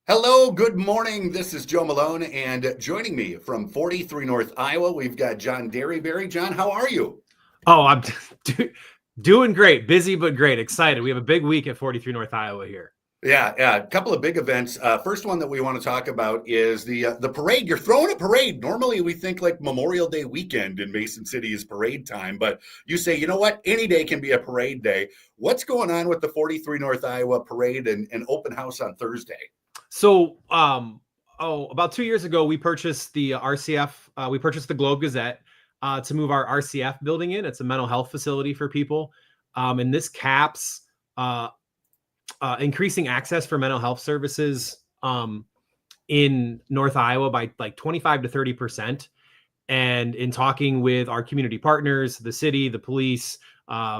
Hello, good morning. This is Joe Malone, and joining me from 43 North Iowa, we've got John Derryberry. John, how are you? Oh, I'm doing great. Busy, but great. Excited. We have a big week at 43 North Iowa here. Yeah, a couple of big events. First one that we want to talk about is the parade. You're throwing a parade. Normally, we think like Memorial Day weekend in Mason City is parade time, but you say, you know what? Any day can be a parade day. What's going on with the 43 North Iowa parade and open house on Thursday? So, about 2 years ago, we purchased the RCF. We purchased the Globe Gazette to move our RCF building in. It's a mental health facility for people, and this caps uh, increasing access for mental health services in North Iowa by like 25 to 30%. And in talking with our community partners, the city, the police,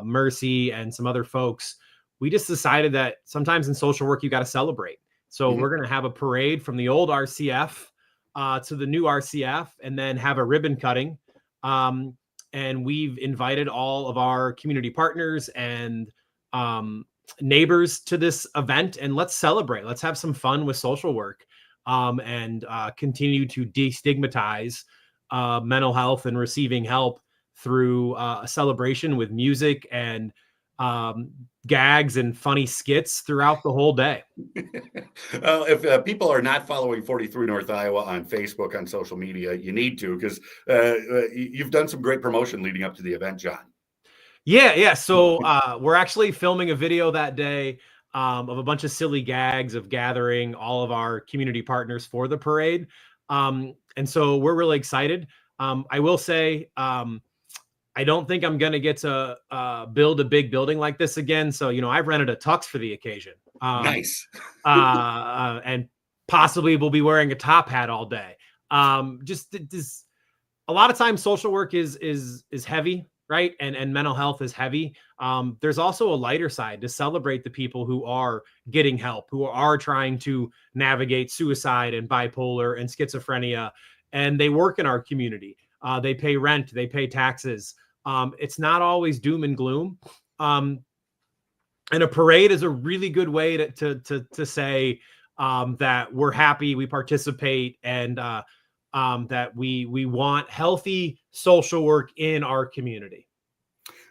Mercy, and some other folks, we just decided that sometimes in social work, you got to celebrate. So Mhm. we're going to have a parade from the old RCF to the new RCF and then have a ribbon cutting. Um, and we've invited all of our community partners and neighbors to this event, and let's celebrate. Let's have some fun with social work and continue to destigmatize mental health and receiving help through a celebration with music and um, gags and funny skits throughout the whole day. Well, if people are not following 43 North Iowa on Facebook, on social media, you need to because you've done some great promotion leading up to the event, John. Yeah. So we're actually filming a video that day of a bunch of silly gags of gathering all of our community partners for the parade. And so we're really excited. I will say, I don't think I'm going to get to build a big building like this again. So, I've rented a tux for the occasion. Nice. And possibly we'll be wearing a top hat all day. Just this, a lot of times social work is heavy, right? And mental health is heavy. There's also a lighter side to celebrate the people who are getting help, who are trying to navigate suicide and bipolar and schizophrenia, and they work in our community. They pay rent, they pay taxes. It's not always doom and gloom. And a parade is a really good way to say that we're happy, we participate, and that we want healthy social work in our community.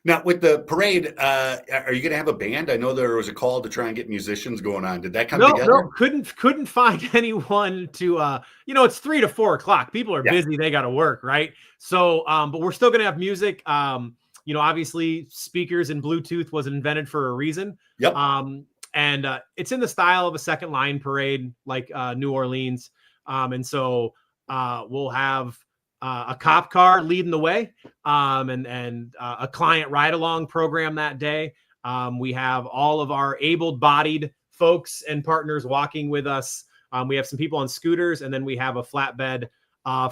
Now, with the parade, are you going to have a band? I know there was a call to try and get musicians going on. Did that come No, together? couldn't find anyone to it's 3 to 4 o'clock. People are Yeah. busy, they gotta work, right? So but we're still gonna have music. Obviously speakers and Bluetooth was invented for a reason. Yep. And it's in the style of a second line parade, like New Orleans. And so we'll have a cop car leading the way, and a client ride along program that day. We have all of our able-bodied folks and partners walking with us. We have some people on scooters, and then we have a flatbed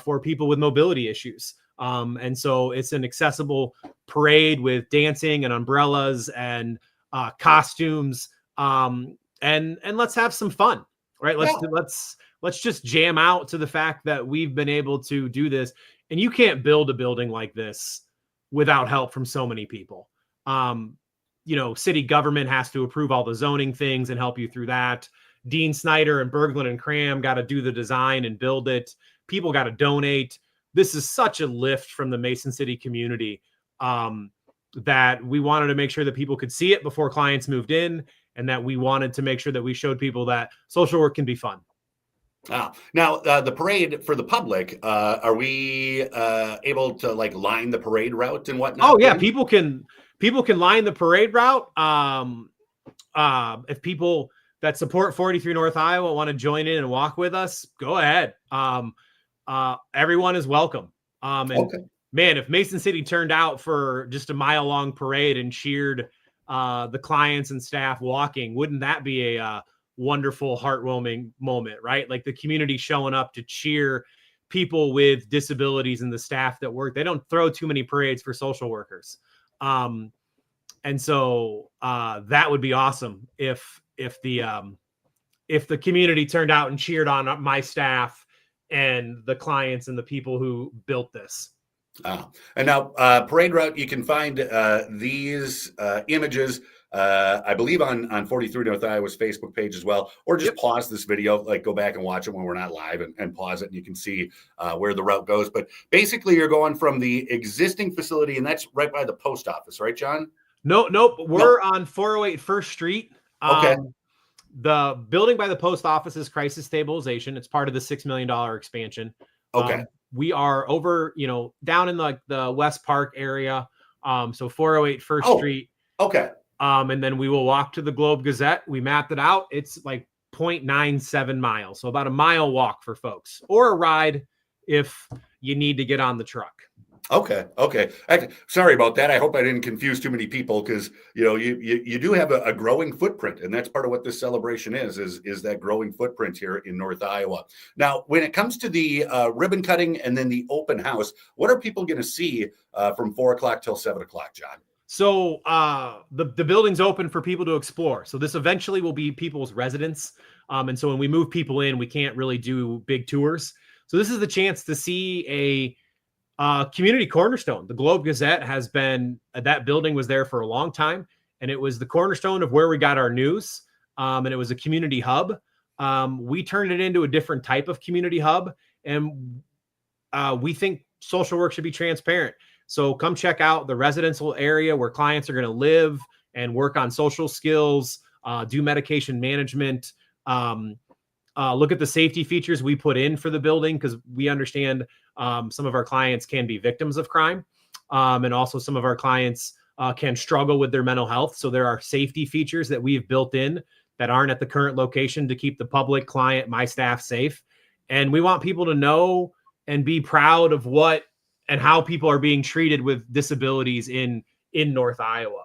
for people with mobility issues. And so it's an accessible parade with dancing and umbrellas and costumes. And let's have some fun, right? Let's just jam out to the fact that we've been able to do this. And you can't build a building like this without help from so many people. City government has to approve all the zoning things and help you through that. Dean Snyder and Berglund and Cram got to do the design and build it. People got to donate. This is such a lift from the Mason City community that we wanted to make sure that people could see it before clients moved in, and that we wanted to make sure that we showed people that social work can be fun. Now, the parade for the public, are we able to like line the parade route and whatnot? Oh yeah, people can line the parade route. If people that support 43 North Iowa want to join in and walk with us, go ahead. Everyone is welcome. And Okay. man, if Mason City turned out for just a mile-long parade and cheered the clients and staff walking, wouldn't that be a wonderful, heartwarming moment, right? Like the community showing up to cheer people with disabilities and the staff that work. They don't throw too many parades for social workers. And so that would be awesome if the community turned out and cheered on my staff and the clients and the people who built this. And now, parade route, you can find these images I believe on 43 North Iowa's Facebook page as well, or just pause this video, like go back and watch it when we're not live and pause it, and you can see where the route goes. But basically, you're going from the existing facility, and that's right by the post office, right, John? Nope. We're on 408 First Street. Okay. The building by the post office is crisis stabilization. It's part of the $6 million expansion. Okay. We are over, down in like the West Park area. So 408 First Street. Okay. And then we will walk to the Globe Gazette. We mapped it out. It's like 0.97 miles. So about a mile walk for folks, or a ride if you need to get on the truck. Okay. Sorry about that. I hope I didn't confuse too many people, because you do have a growing footprint, and that's part of what this celebration is that growing footprint here in North Iowa. Now, when it comes to the ribbon cutting and then the open house, what are people going to see from 4 o'clock till 7 o'clock, John? So the building's open for people to explore. So this eventually will be people's residence. And so when we move people in, we can't really do big tours. So this is the chance to see a community cornerstone. The Globe Gazette has been, that building was there for a long time, and it was the cornerstone of where we got our news. And it was a community hub. We turned it into a different type of community hub, and we think social work should be transparent. So come check out the residential area where clients are going to live and work on social skills, do medication management, look at the safety features we put in for the building, because we understand some of our clients can be victims of crime. And also some of our clients can struggle with their mental health. So there are safety features that we've built in that aren't at the current location to keep the public, client, my staff safe. And we want people to know and be proud of what and how people are being treated with disabilities in North Iowa.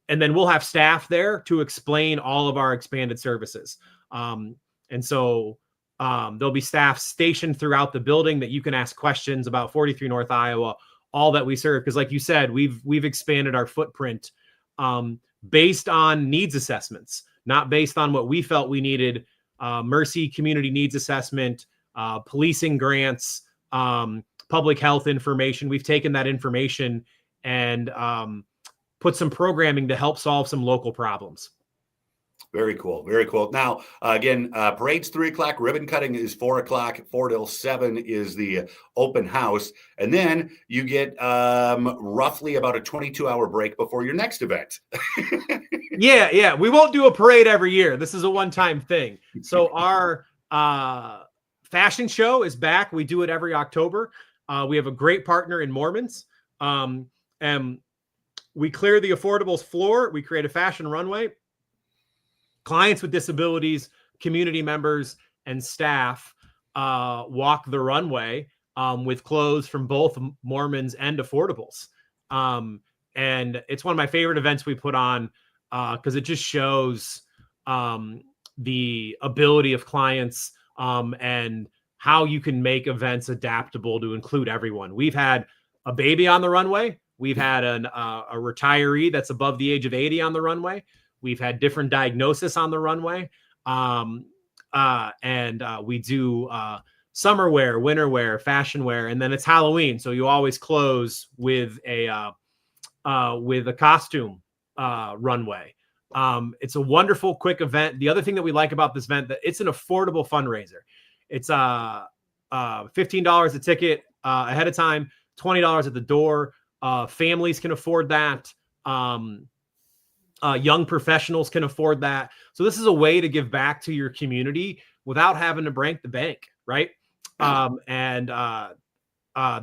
And then we'll have staff there to explain all of our expanded services. And so there'll be staff stationed throughout the building that you can ask questions about 43 North Iowa, all that we serve. Because like you said, we've expanded our footprint based on needs assessments, not based on what we felt we needed. Mercy community needs assessment, policing grants, public health information. We've taken that information and put some programming to help solve some local problems. Very cool. Very cool. Now, again, parade's 3 o'clock. Ribbon cutting is 4 o'clock. 4 till 7 is the open house. And then you get roughly about a 22-hour break before your next event. Yeah. We won't do a parade every year. This is a one-time thing. So our fashion show is back. We do it every October. We have a great partner in Mormons. And we clear the affordables floor. We create a fashion runway. Clients with disabilities, community members, and staff walk the runway with clothes from both Mormons and affordables. And it's one of my favorite events we put on because it just shows the ability of clients and how you can make events adaptable to include everyone. We've had a baby on the runway. We've had a retiree that's above the age of 80 on the runway. We've had different diagnosis on the runway. And we do summer wear, winter wear, fashion wear, and then it's Halloween. So you always close with a costume runway. It's a wonderful, quick event. The other thing that we like about this event, that it's an affordable fundraiser. It's $15 a ticket ahead of time, $20 at the door. Families can afford that. Young professionals can afford that. So this is a way to give back to your community without having to break the bank, right? And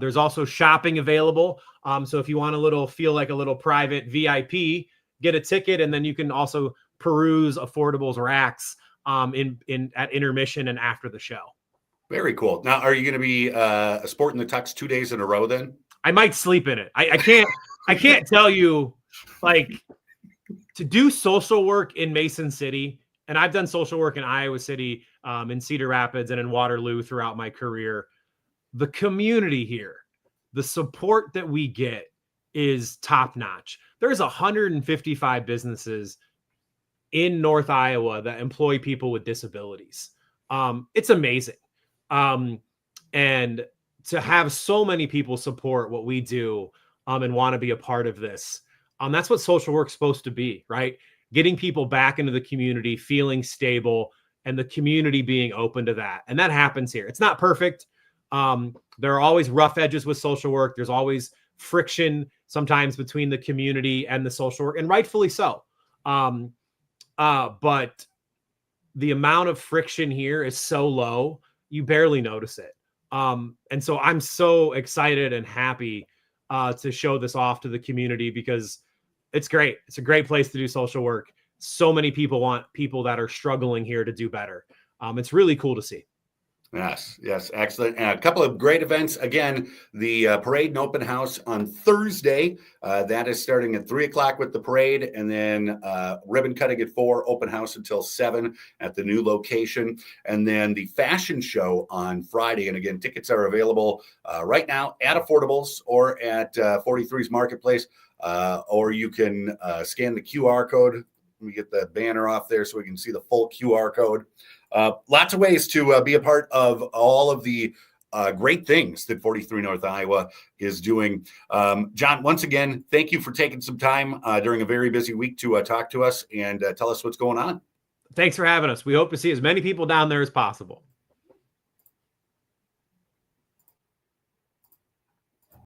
there's also shopping available. So if you want feel like a little private VIP, get a ticket, and then you can also peruse affordables racks at intermission and after the show. Very cool. Now, are you going to be sporting the tux 2 days in a row then? I might sleep in it. I can't tell you, like, to do social work in Mason City, and I've done social work in Iowa City, in Cedar Rapids, and in Waterloo throughout my career. The community here, the support that we get is top notch. There's 155 businesses in North Iowa that employ people with disabilities. It's amazing. And to have so many people support what we do and want to be a part of this. That's what social work's supposed to be, right? getting people back into the community, feeling stable, and the community being open to that. And that happens here. It's not perfect. There are always rough edges with social work. There's always friction sometimes between the community and the social work, and rightfully so. But the amount of friction here is so low, you barely notice it. And so I'm so excited and happy to show this off to the community, because it's great. It's a great place to do social work. So many people want people that are struggling here to do better. It's really cool to see. Yes, excellent. And a couple of great events. Again, the parade and open house on Thursday. That is starting at 3:00 with the parade, and then ribbon cutting at 4, open house until 7 at the new location. And then the fashion show on Friday. And again, tickets are available right now at Affordables or at 43's Marketplace, or you can scan the QR code. Let me get the banner off there so we can see the full QR code. Lots of ways to be a part of all of the great things that 43 North Iowa is doing. John, once again, thank you for taking some time during a very busy week to talk to us and tell us what's going on. Thanks for having us. We hope to see as many people down there as possible.